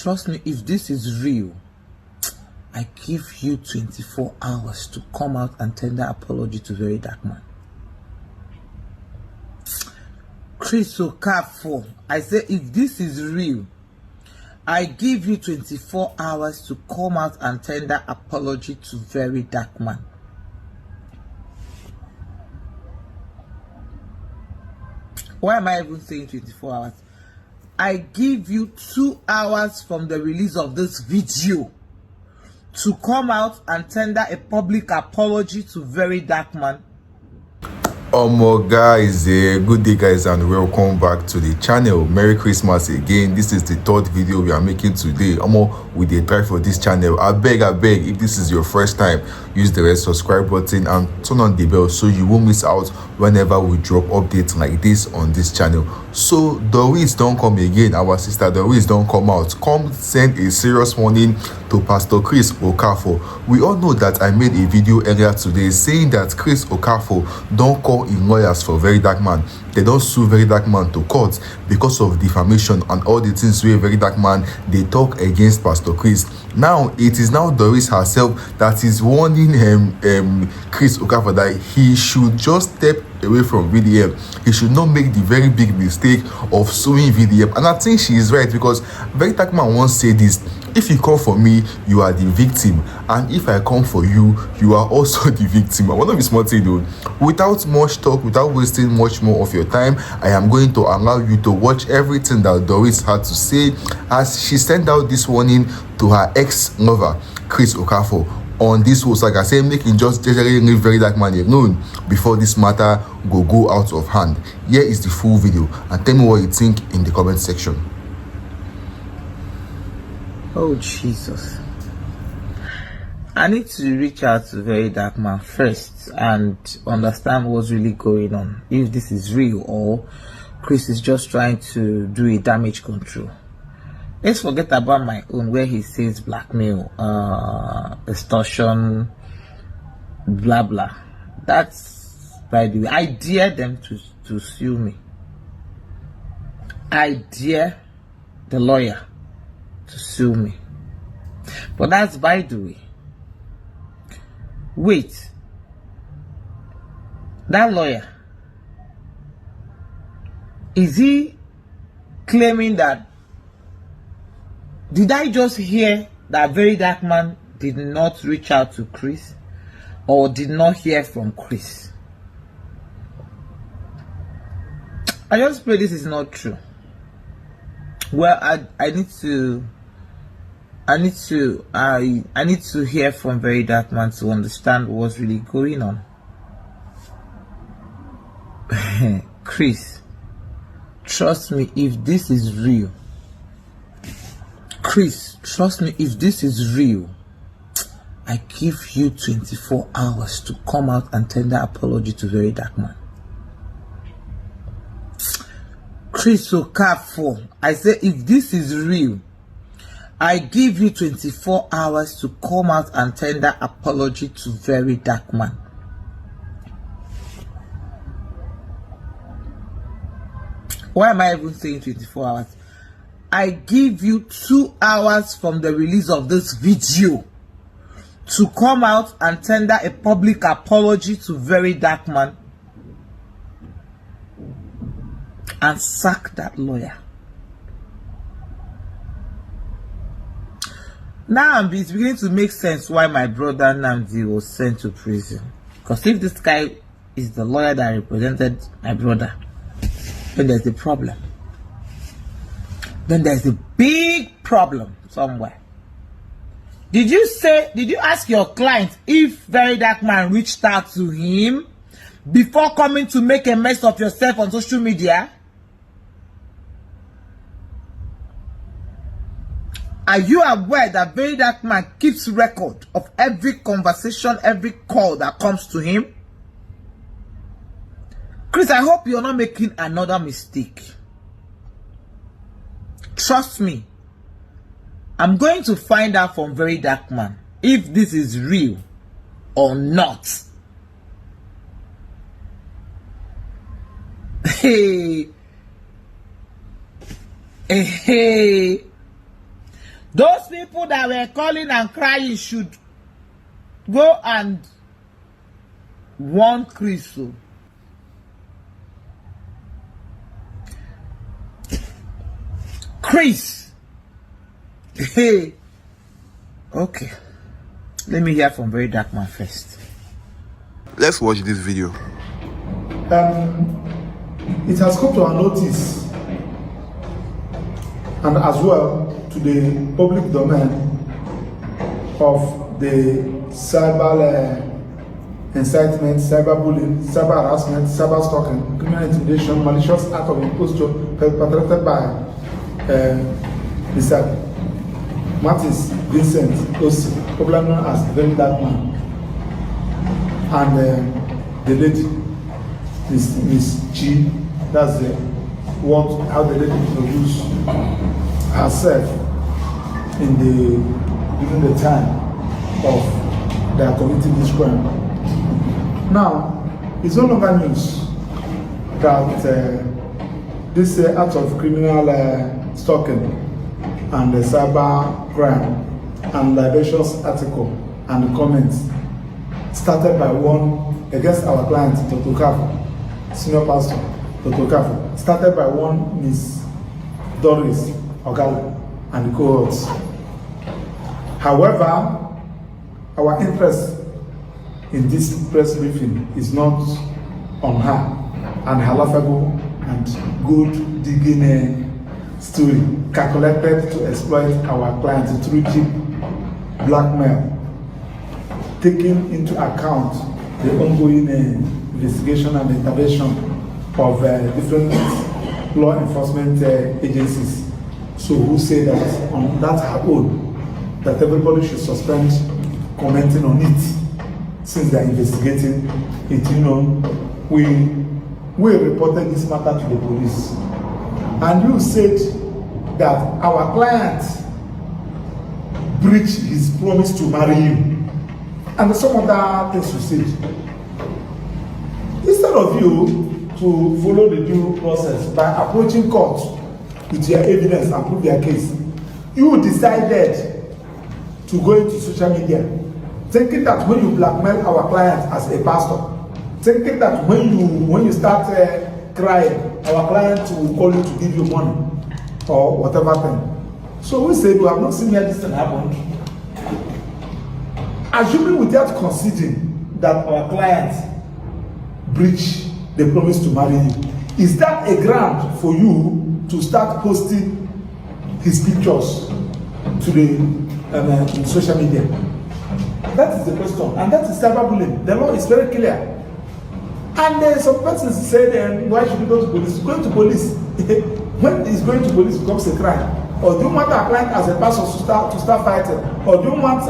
trust me, if this is real, I give you 24 hours to come out and tender apology to VeryDarkMan. Chris Okafor, I say, if this is real, I give you 24 hours to come out and tender apology to VeryDarkMan. Why am I even saying 24 hours? I give you 2 hours from the release of this video to come out and tender a public apology to VeryDarkMan. Guys, good day guys, and welcome back to the channel. Merry Christmas again. This is the third video we are making today. We dey try for this channel. I beg, if this is your first time, use the red subscribe button and turn on the bell so you won't miss out whenever we drop updates like this on this channel. So Doris don't come again. Our sister Doris don't come out. Come send a serious warning to Pastor Chris Okafor. We all know that I made a video earlier today saying that Chris Okafor don't call in lawyers for VeryDarkMan. They don't sue VeryDarkMan to court because of defamation and all the things where VeryDarkMan they talk against Pastor Chris. Now it is now Doris herself that is warning Chris Okafor that he should just step away from VDM. He should not make the very big mistake of suing VDM. And I think she is right, because VeryDarkMan once said this: if you come for me, you are the victim, and if I come for you, you are also the victim. I want to be smart, though. Without much talk, without wasting much more of your time, I am going to allow you to watch everything that Doris had to say as she sent out this warning to her ex-lover, Chris Okafor, on this post. Like I say, making just generally leave VeryDarkMan alone before this matter go out of hand. Here is the full video, and tell me what you think in the comment section. Oh Jesus, I need to reach out to VeryDarkMan first and understand what's really going on, if this is real or Chris is just trying to do a damage control. Let's forget about my own where he says blackmail, extortion, blah blah. That's, by the way, I dare them to sue me. I dare the lawyer to sue me. But that's by the way. Wait, that lawyer, is he claiming that, did I just hear that VeryDarkMan did not reach out to Chris, or did not hear from Chris? I just pray this is not true. Well, I need to hear from VeryDarkMan to understand what's really going on. Chris, trust me, if this is real. Chris, trust me, if this is real, I give you 24 hours to come out and tender apology to VeryDarkMan. Chris Okafor, I say, if this is real, I give you 24 hours to come out and tender apology to VeryDarkMan. Why am I even saying 24 hours? I give you 2 hours from the release of this video to come out and tender a public apology to VeryDarkMan and sack that lawyer. Now it's beginning to make sense why my brother Namdi was sent to prison. Because if this guy is the lawyer that represented my brother, then there's a problem. Then there's a big problem somewhere. Did you ask your client if VeryDarkMan reached out to him before coming to make a mess of yourself on social media? Are you aware that VeryDarkMan keeps record of every conversation, every call that comes to him? Chris, I hope you're not making another mistake. Trust me, I'm going to find out from VeryDarkMan if this is real or not. Hey. Those people that were calling and crying should go and warn Chris. Chris. Hey. Okay. Let me hear from VeryDarkMan first. Let's watch this video. It has come to our notice and as well to the public domain of the cyber incitement, cyberbullying, cyber harassment, cyber stalking, criminal intimidation, malicious act of imposture perpetrated by Mr. Martins Vincent Osi, popularly known as VeryDarkMan, and the lady, Miss G. That's how the lady introduced herself during the time of their committing this crime. Now, it's no longer news that this act of criminal stalking and cyber crime and libelous article and comments started by one against our client, Dr. Okafor, senior pastor, Dr. Okafor, started by one Miss Doris Ogala and the cohorts. However, our interest in this press briefing is not on her and her laughable and good digging story calculated to exploit our client through cheap blackmail, taking into account the ongoing investigation and intervention of different law enforcement agencies. So who say that on that her own, that everybody should suspend commenting on it since they are investigating it. You know, we reported this matter to the police, and you said that our client breached his promise to marry you, and some other things you said. Instead of you to follow the due process by approaching court with your evidence and prove your case, you decided to go into social media, thinking that when you blackmail our client as a pastor, thinking that when you start crying, our client will call you to give you money or whatever thing. So we said we have not seen where this thing happened. Assuming without conceding that our client breached the promise to marry you, is that a ground for you to start posting his pictures to the social media? That is the question, and that is cyberbullying. The law is very clear. And some persons say, why should we go to police? Going to police, when is going to police becomes a crime? Or do you want our client as a person to start fighting? Or do you want